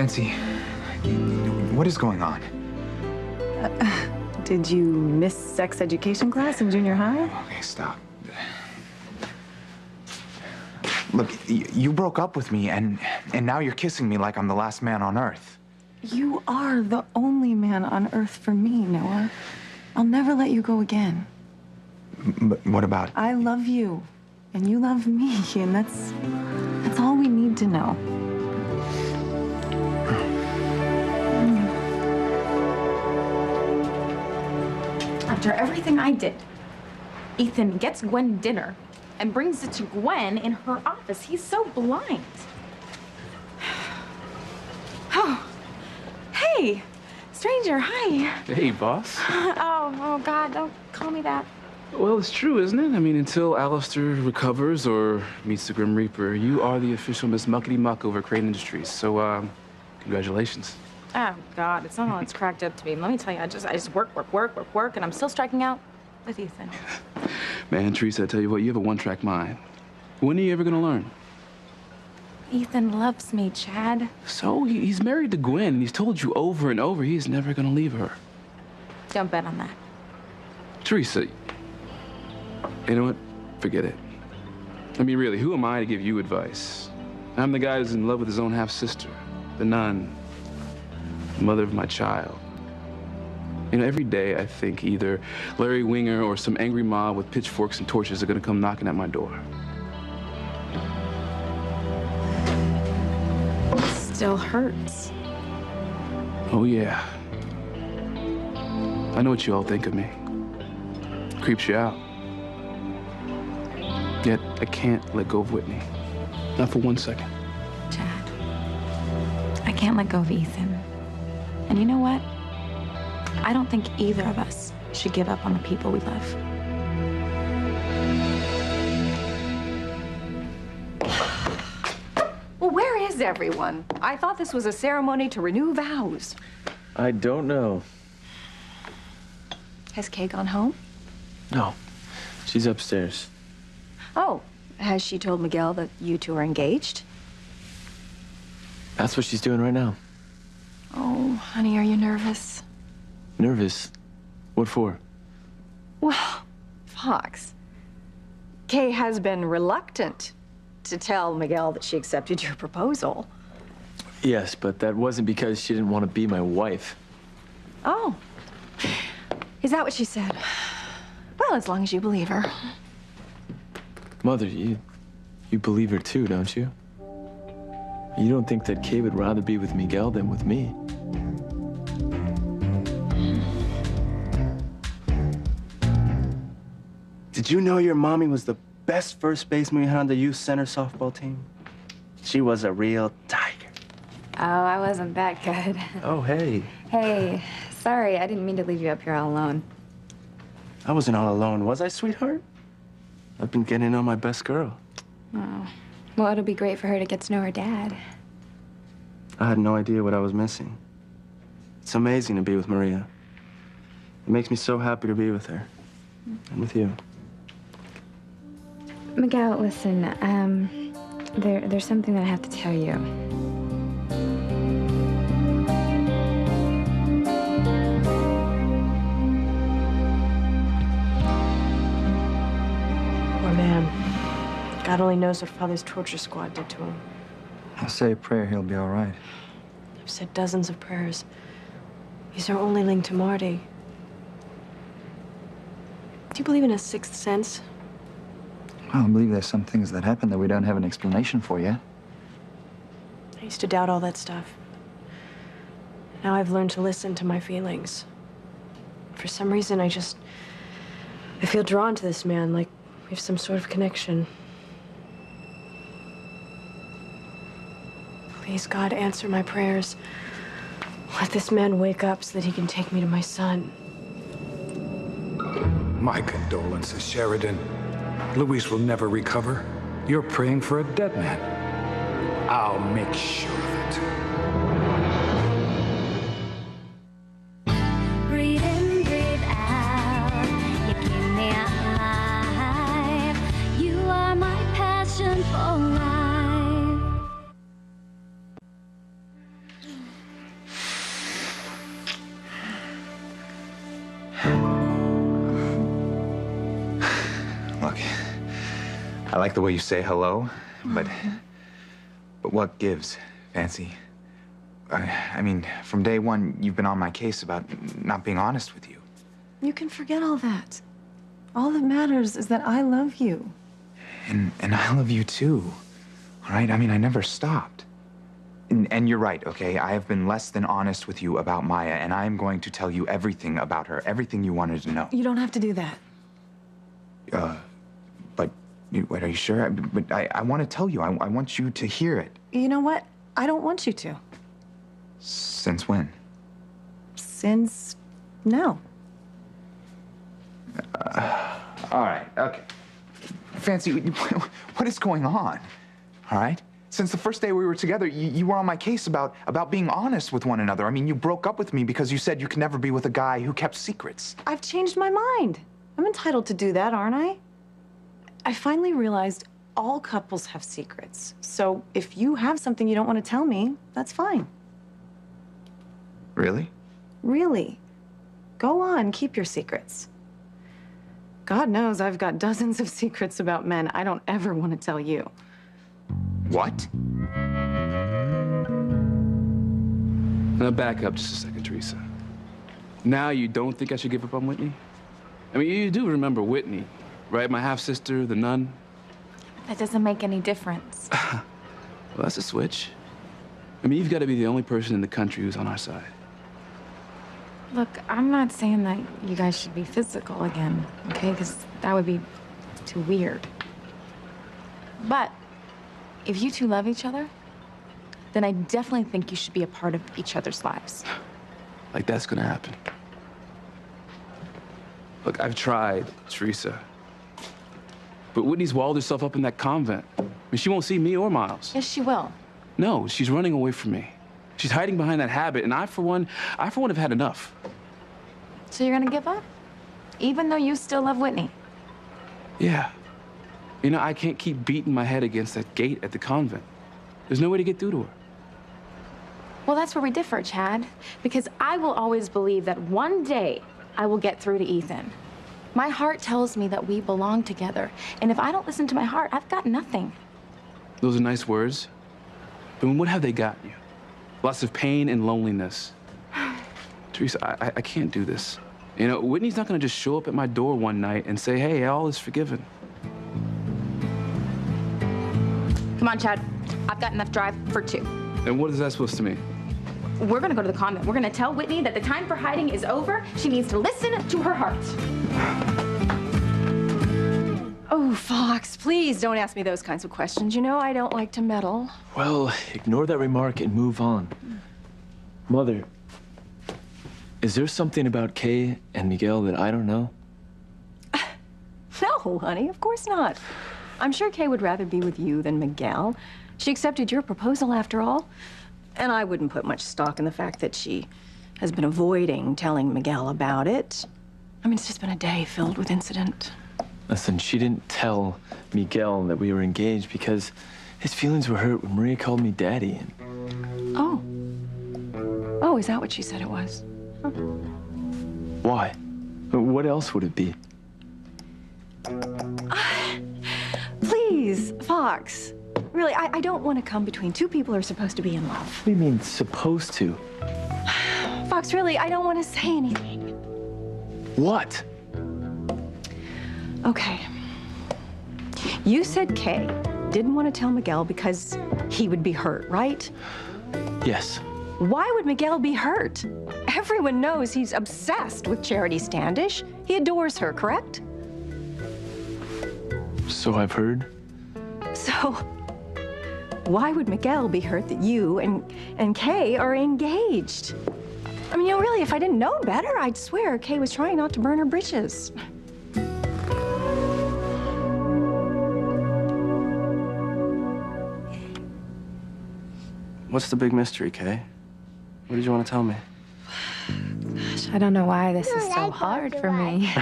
Nancy, what is going on? Did you miss sex education class in junior high? Okay, stop. Look, you broke up with me, and now you're kissing me like I'm the last man on earth. You are the only man on earth for me, Noah. I'll never let you go again. But what about... I love you, and you love me, and that's all we need to know. After everything I did, Ethan gets Gwen dinner and brings it to Gwen in her office. He's so blind. Oh, hey, stranger, hi. Hey, boss. Oh, God, don't call me that. Well, it's true, isn't it? I mean, until Alistair recovers or meets the Grim Reaper, you are the official Miss Muckety-Muck over at Crane Industries. So, congratulations. Oh, God, it's not all it's cracked up to be. Let me tell you, I just work, and I'm still striking out with Ethan. Man, Teresa, I tell you what, you have a one-track mind. When are you ever gonna learn? Ethan loves me, Chad. So, he's married to Gwen, and he's told you over and over he's never gonna leave her. Don't bet on that. Teresa, you know what? Forget it. I mean, really, who am I to give you advice? I'm the guy who's in love with his own half-sister, the nun, the mother of my child. You know, every day I think either Larry Winger or some angry mob with pitchforks and torches are gonna come knocking at my door. Still hurts. Oh, yeah. I know what you all think of me. Creeps you out. Yet I can't let go of Whitney. Not for 1 second. Chad, I can't let go of Ethan. And you know what? I don't think either of us should give up on the people we love. Well, where is everyone? I thought this was a ceremony to renew vows. I don't know. Has Kay gone home? No, she's upstairs. Oh, has she told Miguel that you two are engaged? That's what she's doing right now. Oh, honey, are you nervous? Nervous? What for? Well, Fox, Kay has been reluctant to tell Miguel that she accepted your proposal. Yes, but that wasn't because she didn't want to be my wife. Oh, is that what she said? Well, as long as you believe her. Mother, you believe her too, don't you? You don't think that Kay would rather be with Miguel than with me? Did you know your mommy was the best first baseman we had on the youth center softball team? She was a real tiger. Oh, I wasn't that good. Oh, hey. Hey, sorry, I didn't mean to leave you up here all alone. I wasn't all alone, was I, sweetheart? I've been getting to know my best girl. Oh, well, it'll be great for her to get to know her dad. I had no idea what I was missing. It's amazing to be with Maria. It makes me so happy to be with her. And with you. Miguel, listen, there's something that I have to tell you. Poor man. God only knows what Father's torture squad did to him. I'll say a prayer, he'll be all right. I've said dozens of prayers. He's our only link to Marty. Do you believe in a sixth sense? Well, I believe there's some things that happen that we don't have an explanation for yet. I used to doubt all that stuff. Now I've learned to listen to my feelings. For some reason, I feel drawn to this man, like we have some sort of connection. Please, God, answer my prayers. Let this man wake up so that he can take me to my son. My condolences, Sheridan. Luis will never recover. You're praying for a dead man. I'll make sure of it. Breathe in, breathe out. You keep me alive. You are my passion for life. I like the way you say hello, but what gives, Fancy? I mean, from day one, you've been on my case about not being honest with you. You can forget all that. All that matters is that I love you. And I love you too, all right? I mean, I never stopped. And you're right, okay? I have been less than honest with you about Maya, and I am going to tell you everything about her, everything you wanted to know. You don't have to do that. But wait, are you sure? But I want to tell you. I want you to hear it. You know what? I don't want you to. Since when? Since now. All right, okay. Fancy, what is going on? All right? Since the first day we were together, you were on my case about being honest with one another. I mean, you broke up with me because you said you could never be with a guy who kept secrets. I've changed my mind. I'm entitled to do that, aren't I? I finally realized all couples have secrets. So if you have something you don't want to tell me, that's fine. Really? Really. Go on, keep your secrets. God knows I've got dozens of secrets about men I don't ever want to tell you. What? Now back up just a second, Teresa. Now you don't think I should give up on Whitney? I mean, you do remember Whitney, right? My half-sister, the nun? That doesn't make any difference. Well, that's a switch. I mean, you've got to be the only person in the country who's on our side. Look, I'm not saying that you guys should be physical again, okay? Because that would be too weird. But if you two love each other, then I definitely think you should be a part of each other's lives. Like that's gonna happen. Look, I've tried, Teresa. But Whitney's walled herself up in that convent. I mean, she won't see me or Miles. Yes, she will. No, she's running away from me. She's hiding behind that habit, and I, for one, have had enough. So you're gonna give up? Even though you still love Whitney? Yeah. You know, I can't keep beating my head against that gate at the convent. There's no way to get through to her. Well, that's where we differ, Chad. Because I will always believe that one day I will get through to Ethan. My heart tells me that we belong together. And if I don't listen to my heart, I've got nothing. Those are nice words. But what have they got you? Lots of pain and loneliness. Teresa, I can't do this. You know, Whitney's not gonna just show up at my door one night and say, hey, all is forgiven. Come on, Chad. I've got enough drive for two. And what is that supposed to mean? We're gonna go to the convent. We're gonna tell Whitney that the time for hiding is over. She needs to listen to her heart. Oh, Fox, please don't ask me those kinds of questions. You know I don't like to meddle. Well, ignore that remark and move on. Mother, is there something about Kay and Miguel that I don't know? No, honey, of course not. I'm sure Kay would rather be with you than Miguel. She accepted your proposal after all. And I wouldn't put much stock in the fact that she has been avoiding telling Miguel about it. I mean, it's just been a day filled with incident. Listen, she didn't tell Miguel that we were engaged because his feelings were hurt when Maria called me daddy. Oh. Oh, is that what she said it was? Huh. Why? What else would it be? Please, Fox. Really, I don't want to come between two people who are supposed to be in love. What do you mean, supposed to? Fox, really, I don't want to say anything. What? Okay. You said Kay didn't want to tell Miguel because he would be hurt, right? Yes. Why would Miguel be hurt? Everyone knows he's obsessed with Charity Standish. He adores her, correct? So I've heard. So, why would Miguel be hurt that you and Kay are engaged? I mean, you know, really, if I didn't know better, I'd swear Kay was trying not to burn her bridges. What's the big mystery, Kay? What did you want to tell me? Gosh, I don't know why this is so hard for me.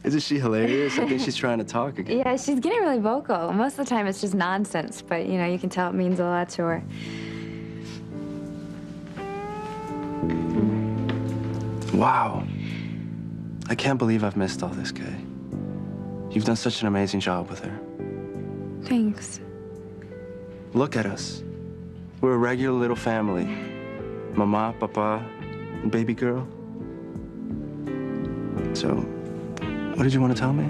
Isn't she hilarious? I think she's trying to talk again. Yeah, she's getting really vocal. Most of the time it's just nonsense, but you know, you can tell it means a lot to her. Wow. I can't believe I've missed all this, Kay. You've done such an amazing job with her. Thanks. Look at us. We're a regular little family. Mama, Papa, and baby girl. So, what did you want to tell me?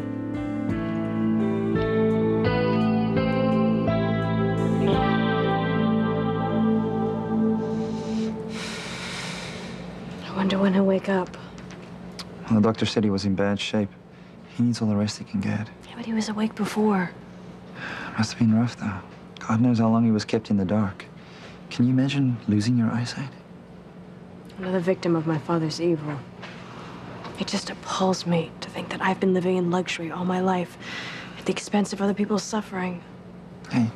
I wonder when he'll wake up. Well, the doctor said he was in bad shape. He needs all the rest he can get. Yeah, but he was awake before. Must have been rough, though. God knows how long he was kept in the dark. Can you imagine losing your eyesight? Another victim of my father's evil. It just appalls me to think that I've been living in luxury all my life at the expense of other people's suffering. Hey,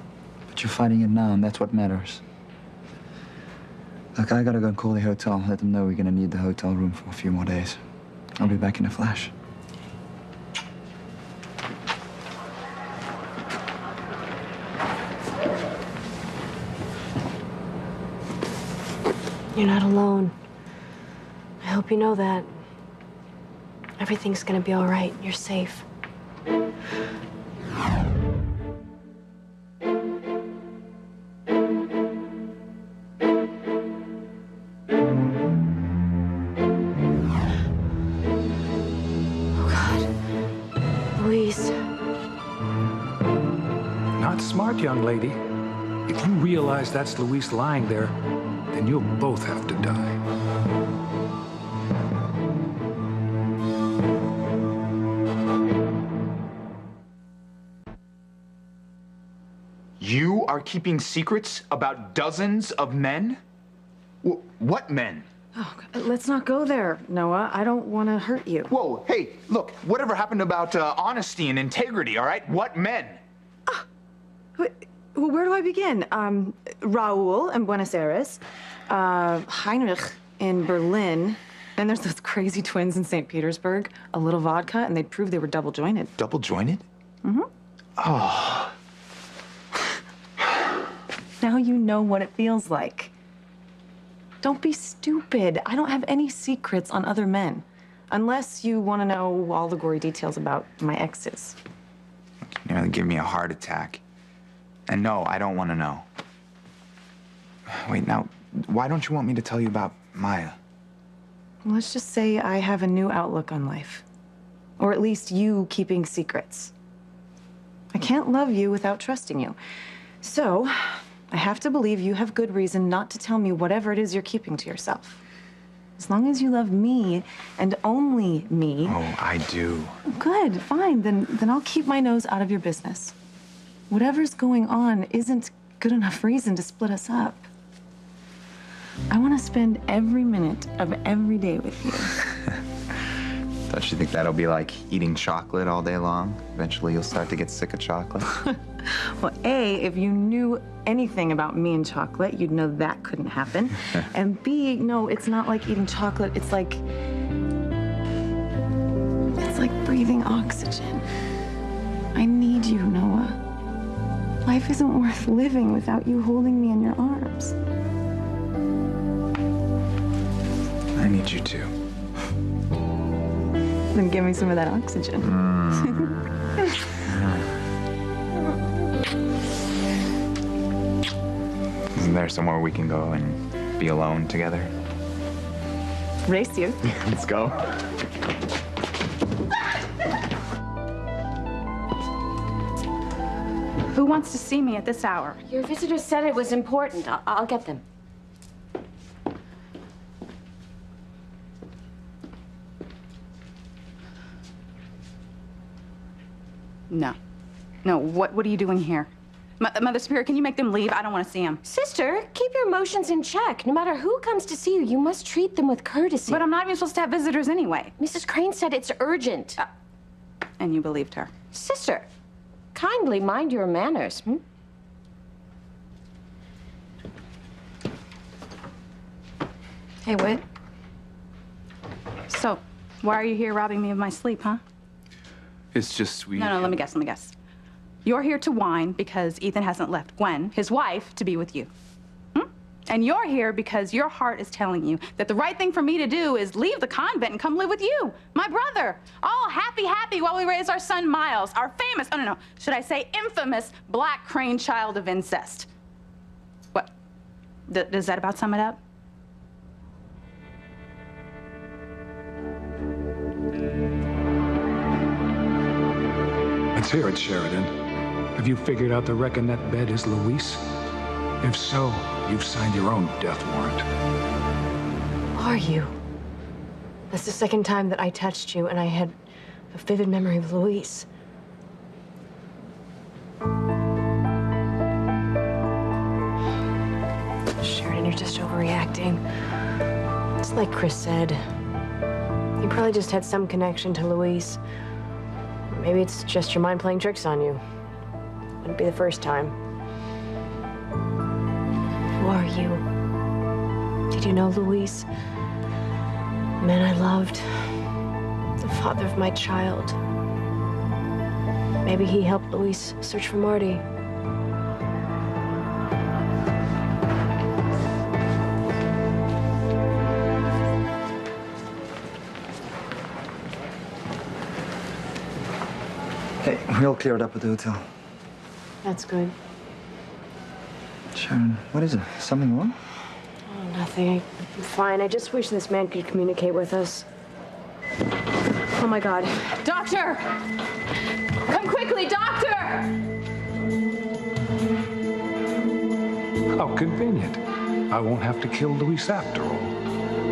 but you're fighting it now, and that's what matters. Look, I gotta go call the hotel. Let them know we're gonna need the hotel room for a few more days. I'll be back in a flash. You're not alone. I hope you know that. Everything's gonna be all right. You're safe. Oh, God. Louise. Not smart, young lady. If you realize that's Luis lying there, then you'll both have to die. You are keeping secrets about dozens of men? What men? Oh, let's not go there, Noah. I don't want to hurt you. Whoa, hey, look, whatever happened about honesty and integrity, all right? What men? Well, where do I begin? Raul in Buenos Aires, Heinrich in Berlin, then there's those crazy twins in St. Petersburg, a little vodka, and they'd prove they were double jointed. Double jointed? Mm-hmm. Oh. Now you know what it feels like. Don't be stupid. I don't have any secrets on other men. Unless you want to know all the gory details about my exes. You nearly give me a heart attack. And no, I don't want to know. Wait, now, why don't you want me to tell you about Maya? Let's just say I have a new outlook on life. Or at least you keeping secrets. I can't love you without trusting you. So, I have to believe you have good reason not to tell me whatever it is you're keeping to yourself. As long as you love me, and only me. Oh, I do. Good, fine. Then I'll keep my nose out of your business. Whatever's going on isn't good enough reason to split us up. I want to spend every minute of every day with you. Don't you think that'll be like eating chocolate all day long? Eventually you'll start to get sick of chocolate. Well, A, if you knew anything about me and chocolate, you'd know that couldn't happen. And B, no, it's not like eating chocolate. It's like breathing oxygen. I need you, Noah. Life isn't worth living without you holding me in your arms. I need you too. Then give me some of that oxygen. Isn't there somewhere we can go and be alone together? Race you. Let's go. Who wants to see me at this hour? Your visitor said it was important. I'll get them. No. No, what are you doing here? Mother Superior, can you make them leave? I don't want to see them. Sister, keep your emotions in check. No matter who comes to see you, you must treat them with courtesy. But I'm not even supposed to have visitors anyway. Mrs. Crane said it's urgent. And you believed her. Sister, kindly mind your manners, hmm? Hey, Whit. So, why are you here robbing me of my sleep, huh? It's just we... No, let me guess. You're here to whine because Ethan hasn't left Gwen, his wife, to be with you. And you're here because your heart is telling you that the right thing for me to do is leave the convent and come live with you, my brother. All happy, happy while we raise our son Miles, our famous, oh no, should I say infamous Black Crane child of incest. What? Does that about sum it up? Let's hear it, Sheridan. Have you figured out the wreck in that bed is Luis? If so, you've signed your own death warrant. Who are you? That's the second time that I touched you, and I had a vivid memory of Luis. Sheridan, you're just overreacting. It's like Chris said. You probably just had some connection to Luis. Maybe it's just your mind playing tricks on you. Wouldn't be the first time. Who are you? Did you know Luis? The man I loved. The father of my child. Maybe he helped Luis search for Marty. Hey, we all cleared up at the hotel. That's good. Sharon, what is it? Something wrong? Oh, nothing. I'm fine. I just wish this man could communicate with us. Oh my God. Doctor! Come quickly, doctor! How convenient. I won't have to kill Luis after all.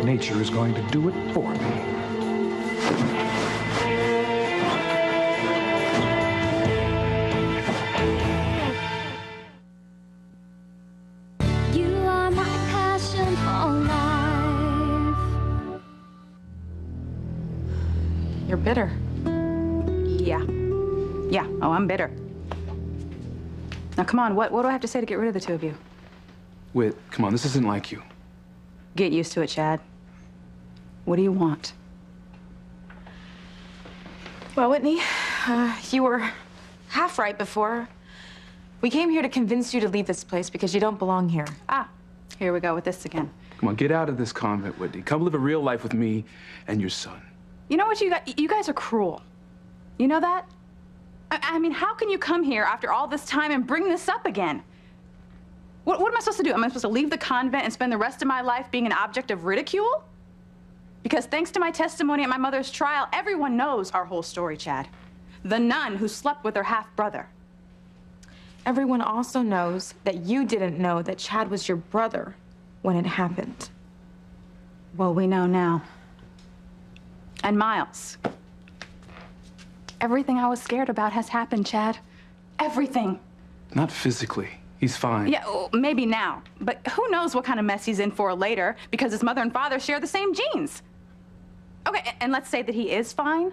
Nature is going to do it for me. You are my passion for life. You're bitter. Yeah. Yeah. Oh, I'm bitter. Now, come on. What do I have to say to get rid of the two of you? Whit, come on, this isn't like you. Get used to it, Chad. What do you want? Well, Whitney, you were half right before. We came here to convince you to leave this place because you don't belong here. Ah, here we go with this again. Come on, get out of this convent, Whitney. Come live a real life with me and your son. You know what, you guys are cruel. You know that? I mean, how can you come here after all this time and bring this up again? What am I supposed to do? Am I supposed to leave the convent and spend the rest of my life being an object of ridicule? Because thanks to my testimony at my mother's trial, everyone knows our whole story, Chad. The nun who slept with her half-brother. Everyone also knows that you didn't know that Chad was your brother when it happened. Well, we know now. And Miles. Everything I was scared about has happened, Chad. Everything. Not physically. He's fine. Yeah, well, maybe now. But who knows what kind of mess he's in for later because his mother and father share the same genes. Okay, and let's say that he is fine.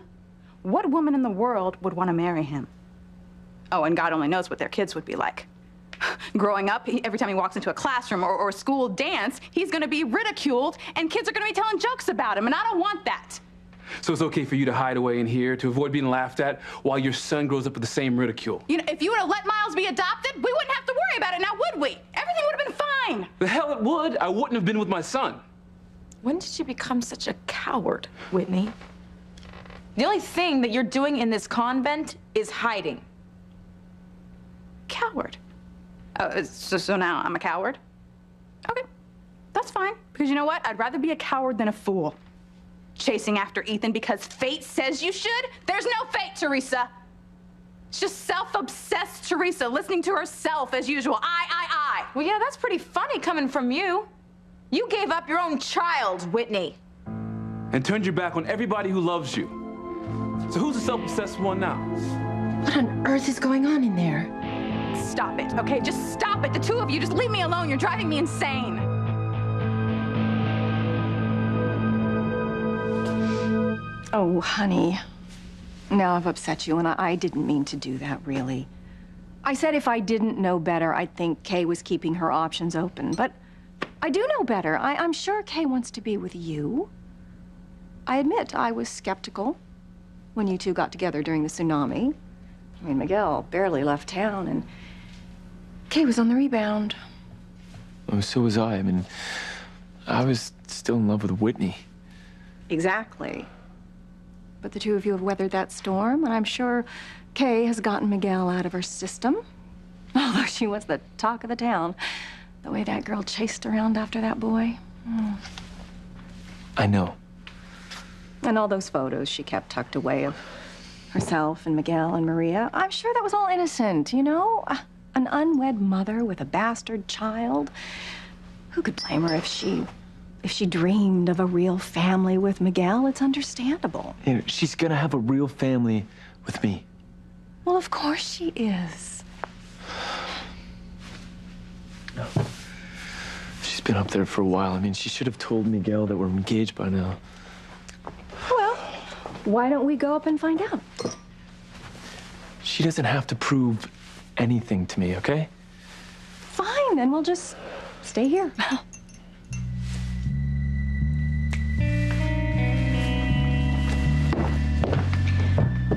What woman in the world would want to marry him? Oh, and God only knows what their kids would be like. Growing up, every time he walks into a classroom or a school dance, he's going to be ridiculed and kids are going to be telling jokes about him, and I don't want that. So it's okay for you to hide away in here to avoid being laughed at while your son grows up with the same ridicule? You know, if you would have let Miles be adopted, we wouldn't have to worry about it now, would we? Everything would have been fine. The hell it would. I wouldn't have been with my son. When did you become such a coward, Whitney? The only thing that you're doing in this convent is hiding. Coward? So now I'm a coward? Okay, that's fine. Because you know what? I'd rather be a coward than a fool. Chasing after Ethan because fate says you should? There's no fate, Teresa. It's just self-obsessed Teresa listening to herself as usual. I. Well, yeah, that's pretty funny coming from you. You gave up your own child, Whitney. And turned your back on everybody who loves you. So who's the self-obsessed one now? What on earth is going on in there? Stop it, okay? Just stop it. The two of you, just leave me alone. You're driving me insane. Oh, honey. Now I've upset you, and I didn't mean to do that, really. I said if I didn't know better, I'd think Kay was keeping her options open. But I do know better. I'm sure Kay wants to be with you. I admit I was skeptical when you two got together during the tsunami. I mean, Miguel barely left town, and Kay was on the rebound. Oh, so was I. I mean, I was still in love with Whitney. Exactly. But the two of you have weathered that storm, and I'm sure Kay has gotten Miguel out of her system. Although she was the talk of the town. The way that girl chased around after that boy. I know. And all those photos she kept tucked away of herself and Miguel and Maria. I'm sure that was all innocent, you know? An unwed mother with a bastard child. Who could blame her if she dreamed of a real family with Miguel? It's understandable. You know, she's gonna have a real family with me. Well, of course she is. No. She's been up there for a while. I mean, she should have told Miguel that we're engaged by now. Well, why don't we go up and find out? She doesn't have to prove anything to me, okay? Fine, then we'll just stay here.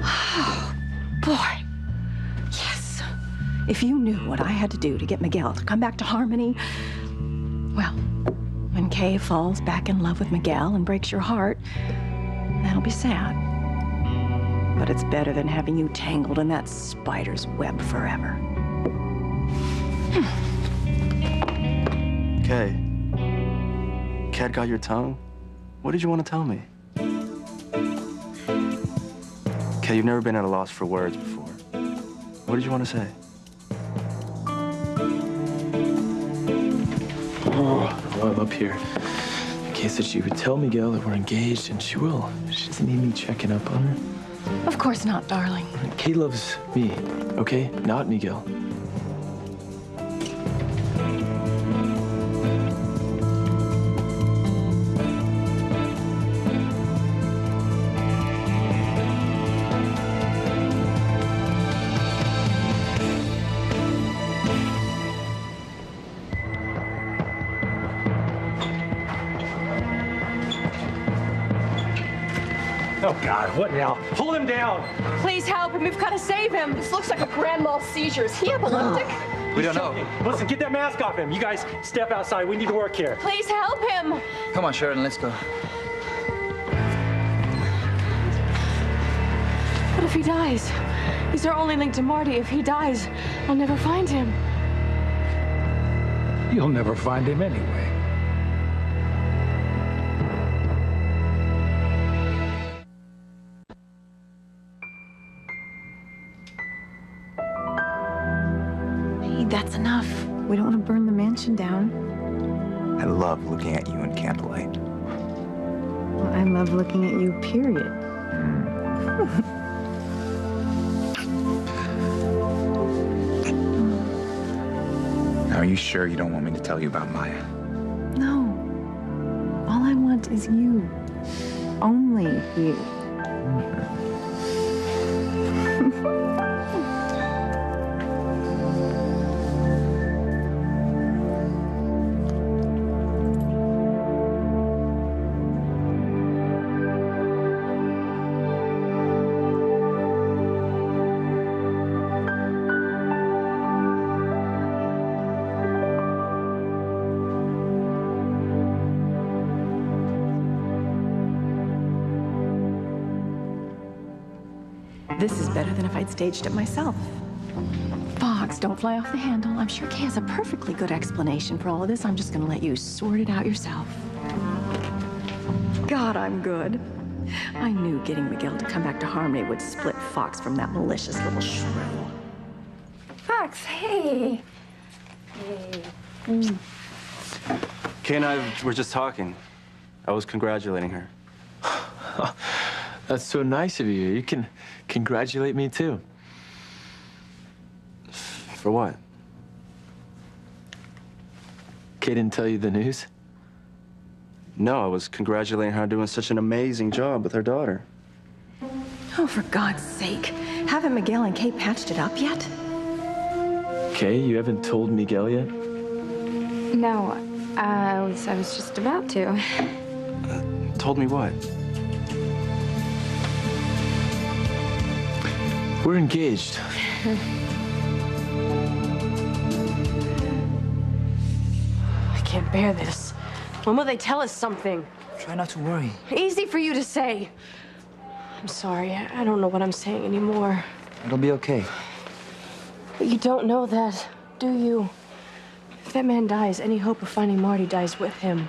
Oh, boy. Yes. If you knew what I had to do to get Miguel to come back to Harmony, well, when Kay falls back in love with Miguel and breaks your heart, that'll be sad. But it's better than having you tangled in that spider's web forever. Kay. Cat got your tongue? What did you want to tell me? Kay, you've never been at a loss for words before. What did you want to say? Oh, I'm up here. Kay said she would tell Miguel that we're engaged, and she will. She doesn't need me checking up on her. Of course not, darling. Kay loves me, okay? Not Miguel. Oh, God, what now? Hold him down! Please help him. We've got to save him. This looks like a grand mal seizure. Is he epileptic? We don't know. Listen, get that mask off him. You guys step outside. We need to work here. Please help him. Come on, Sheridan, let's go. What if he dies? He's our only link to Marty. If he dies, I'll never find him. You'll never find him anyway. That's enough. We don't want to burn the mansion down. I love looking at you in candlelight. Well, I love looking at you, period. Now, are you sure you don't want me to tell you about Maya? No. All I want is you. Only you. This is better than if I'd staged it myself. Fox, don't fly off the handle. I'm sure Kay has a perfectly good explanation for all of this. I'm just gonna let you sort it out yourself. God, I'm good. I knew getting Miguel to come back to Harmony would split Fox from that malicious little shrew. Fox, hey. Hey. Kay and I were just talking. I was congratulating her. That's so nice of you. You can congratulate me, too. For what? Kay didn't tell you the news? No, I was congratulating her on doing such an amazing job with her daughter. Oh, for God's sake. Haven't Miguel and Kay patched it up yet? Kay, you haven't told Miguel yet? No, I was just about to. Told me what? We're engaged. can't bear this. When will they tell us something? Try not to worry. Easy for you to say. I'm sorry. I don't know what I'm saying anymore. It'll be okay. But you don't know that, do you? If that man dies, any hope of finding Marty dies with him.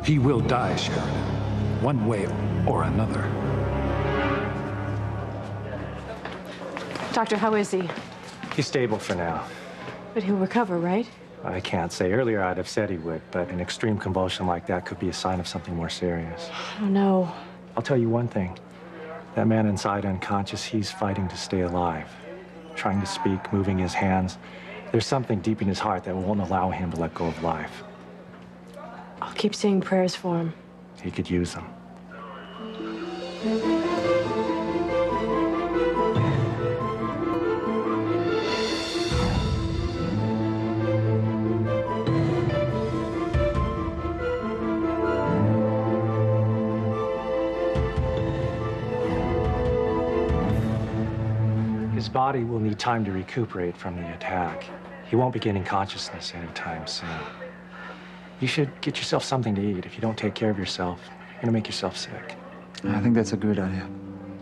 He will die, Sheridan. One way or another. Doctor, how is he? He's stable for now. But he'll recover, right? I can't say. Earlier I'd have said he would, but an extreme convulsion like that could be a sign of something more serious. Oh, no. I'll tell you one thing. That man inside unconscious, he's fighting to stay alive. Trying to speak, moving his hands. There's something deep in his heart that won't allow him to let go of life. I'll keep saying prayers for him. He could use them. His body will need time to recuperate from the attack. He won't be gaining consciousness anytime soon. You should get yourself something to eat. If you don't take care of yourself, you're gonna make yourself sick. I think that's a good idea.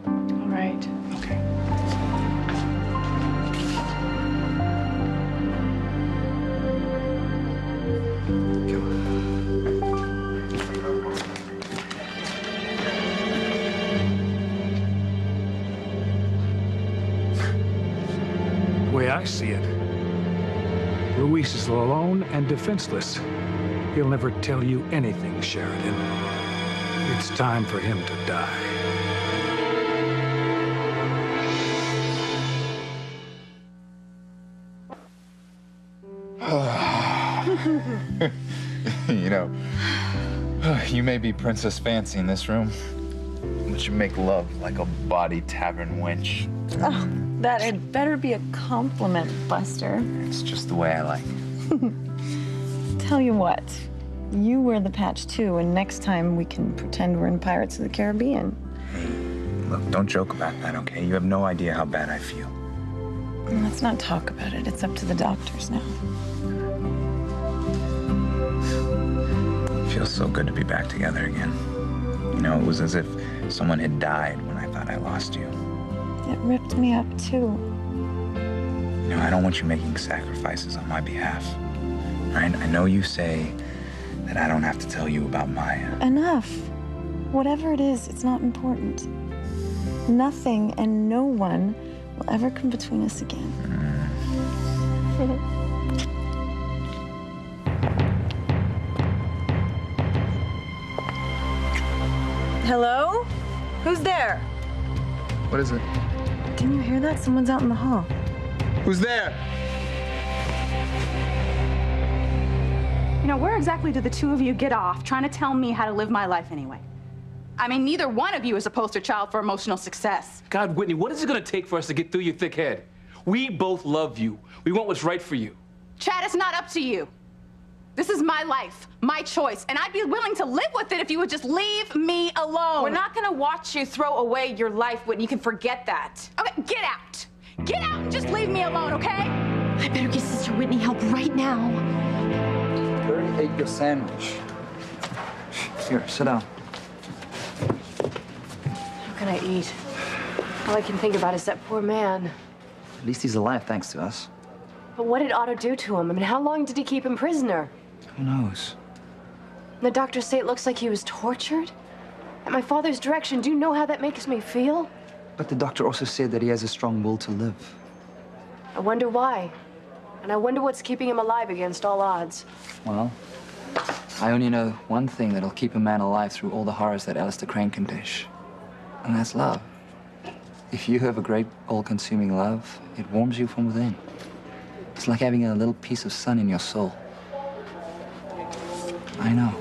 All right. Okay. The way I see it, Luis is alone and defenseless. He'll never tell you anything, Sheridan. It's time for him to die. You know, you may be Princess Fancy in this room, but you make love like a body tavern wench. Oh, that had better be a compliment, Buster. It's just the way I like it. Tell you what, you wear the patch too, and next time we can pretend we're in Pirates of the Caribbean. Look, don't joke about that, okay? You have no idea how bad I feel. Let's not talk about it. It's up to the doctors now. It feels so good to be back together again. You know, it was as if someone had died when I thought I lost you. It ripped me up too. You know, I don't want you making sacrifices on my behalf. Right? I know you say that I don't have to tell you about Maya. Enough. Whatever it is, it's not important. Nothing and no one will ever come between us again. Hello? Who's there? What is it? Can you hear that? Someone's out in the hall. Who's there? You know, where exactly did the two of you get off trying to tell me how to live my life anyway? I mean, neither one of you is a poster child for emotional success. God, Whitney, what is it gonna take for us to get through your thick head? We both love you. We want what's right for you. Chad, it's not up to you. This is my life, my choice, and I'd be willing to live with it if you would just leave me alone. We're not gonna watch you throw away your life, Whitney. You can forget that. Okay, get out. Get out and just leave me alone, okay? I better get Sister Whitney help right now. You already ate your sandwich. Here, sit down. How can I eat? All I can think about is that poor man. At least he's alive, thanks to us. But what did Otto do to him? I mean, how long did he keep him prisoner? Who knows? The doctors say it looks like he was tortured. At my father's direction, do you know how that makes me feel? But the doctor also said that he has a strong will to live. I wonder why. And I wonder what's keeping him alive against all odds. Well, I only know one thing that'll keep a man alive through all the horrors that Alistair Crane can dish. And that's love. If you have a great, all-consuming love, it warms you from within. It's like having a little piece of sun in your soul. I know.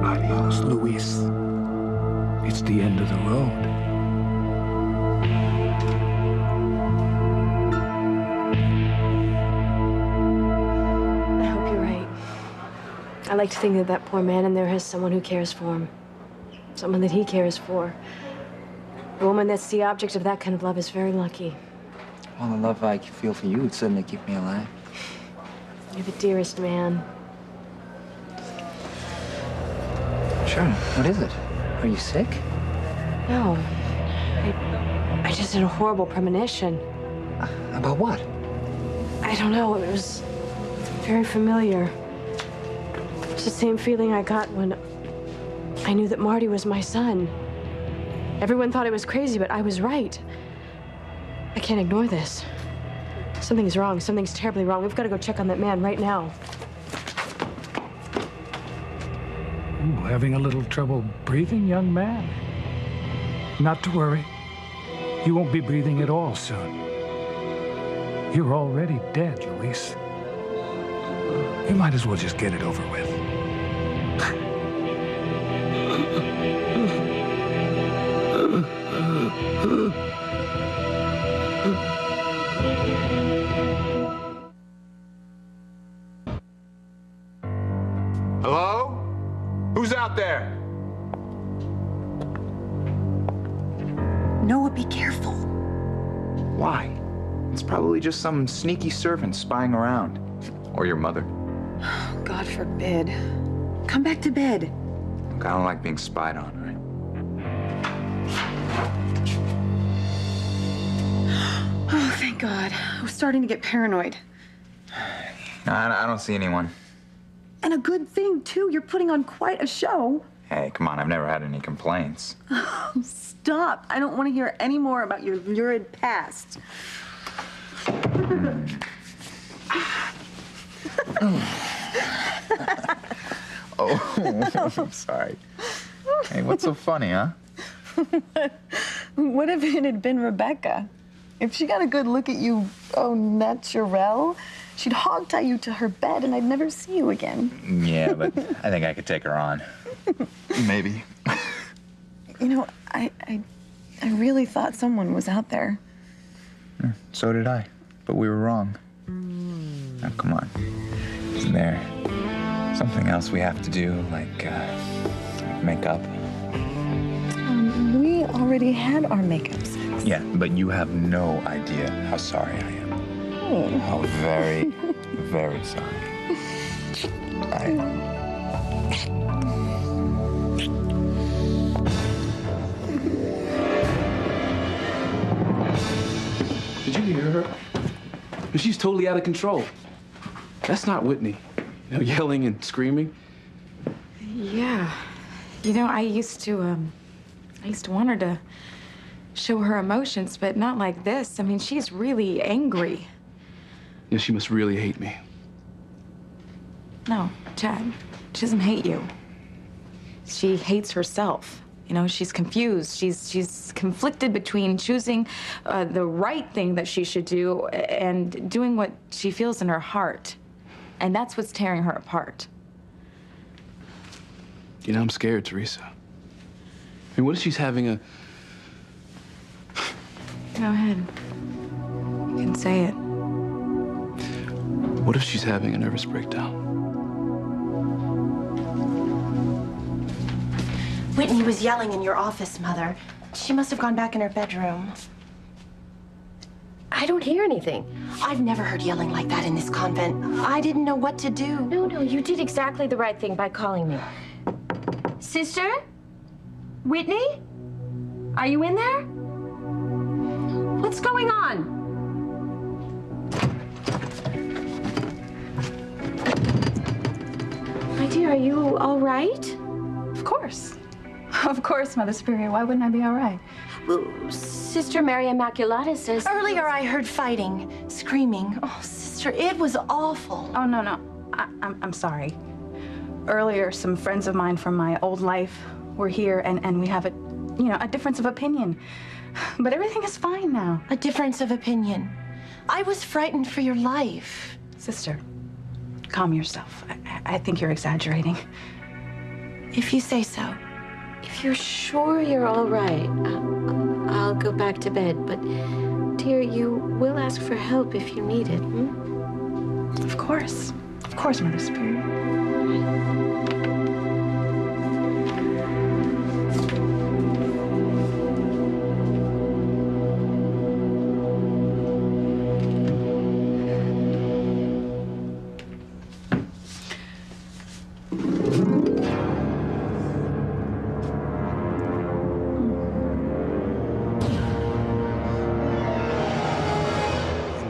Adios, Luis. It's the end of the road. I like to think that that poor man in there has someone who cares for him. Someone that he cares for. A woman that's the object of that kind of love is very lucky. Well, the love I feel for you would certainly keep me alive. You're the dearest man. Sharon, what is it? Are you sick? No. I just had a horrible premonition. About what? I don't know. It was very familiar. It's the same feeling I got when I knew that Marty was my son. Everyone thought I was crazy, but I was right. I can't ignore this. Something's wrong. Something's terribly wrong. We've got to go check on that man right now. Ooh, having a little trouble breathing, young man? Not to worry. You won't be breathing at all soon. You're already dead, Luis. You might as well just get it over with. Hello? Who's out there? Noah, be careful. Why? It's probably just some sneaky servant spying around. Or your mother. God forbid. Come back to bed. Look, I don't like being spied on, right? Oh, thank God. I was starting to get paranoid. I don't see anyone. And a good thing, too. You're putting on quite a show. Hey, come on, I've never had any complaints. Oh, stop. I don't want to hear any more about your lurid past. Oh, I'm sorry. Hey, what's so funny, huh? What if it had been Rebecca? If she got a good look at you, au naturel, she'd hog-tie you to her bed and I'd never see you again. Yeah, but I think I could take her on. Maybe. You know, I really thought someone was out there. So did I, but we were wrong. Now, come on. Isn't there something else we have to do, like make up? We already had our makeup sex. Yeah, but you have no idea how sorry I am. Oh. How very, very sorry. I am. Did you hear her? She's totally out of control. That's not Whitney. You know, yelling and screaming. Yeah. You know, I used to want her to show her emotions, but not like this. I mean, she's really angry. Yeah, she must really hate me. No, Chad, she doesn't hate you. She hates herself. You know, she's confused. She's conflicted between choosing the right thing that she should do and doing what she feels in her heart. And that's what's tearing her apart. You know, I'm scared, Teresa. I mean, what if she's having a... Go ahead. You can say it. What if she's having a nervous breakdown? Whitney was yelling in your office, Mother. She must have gone back in her bedroom. I don't hear anything. I've never heard yelling like that in this convent. I didn't know what to do. No, you did exactly the right thing by calling me. Sister? Whitney? Are you in there? What's going on? My dear, are you all right? Of course. Of course, Mother Superior. Why wouldn't I be all right? Well, Sister Mary Immaculata says... Earlier I heard fighting, screaming. Oh, Sister, it was awful. Oh, no. I'm sorry. Earlier, some friends of mine from my old life were here, and we have a difference of opinion. But everything is fine now. A difference of opinion. I was frightened for your life. Sister, calm yourself. I think you're exaggerating. If you say so. If you're sure you're all right, I'll go back to bed. But, dear, you will ask for help if you need it, hmm? Of course, Mother Superior.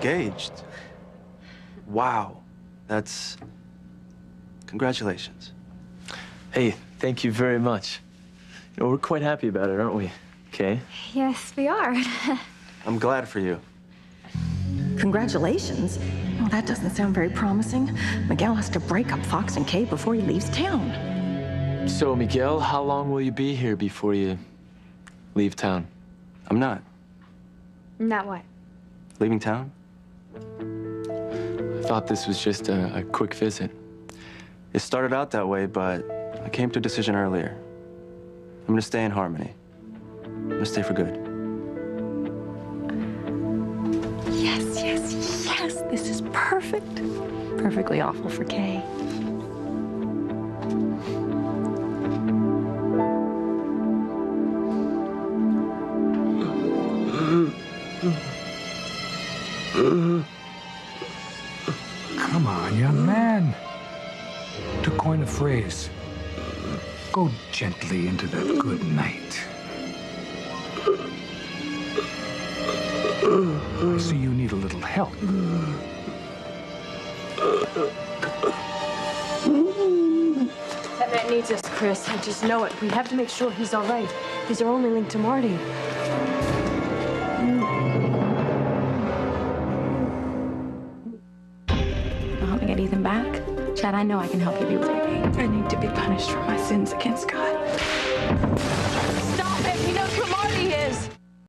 engaged. Wow. That's... Congratulations. Hey, thank you very much. You know, we're quite happy about it, aren't we, Kay? Yes, we are. I'm glad for you. Congratulations. Well, that doesn't sound very promising. Miguel has to break up Fox and Kay before he leaves town. So, Miguel, how long will you be here before you leave town? I'm not. Not what? Leaving town? I thought this was just a quick visit. It started out that way, but I came to a decision earlier. I'm gonna stay in Harmony. I'm gonna stay for good. Yes, yes, yes. This is perfect. Perfectly awful for Kay. Come on, young man. To coin a phrase, go gently into that good night. I see you need a little help. That man needs us, Chris. I just know it. We have to make sure he's all right. He's our only link to Marty. Want me to get Ethan back? Chad, I know I can help you be with Whitney. I need to be punished for my sins against God.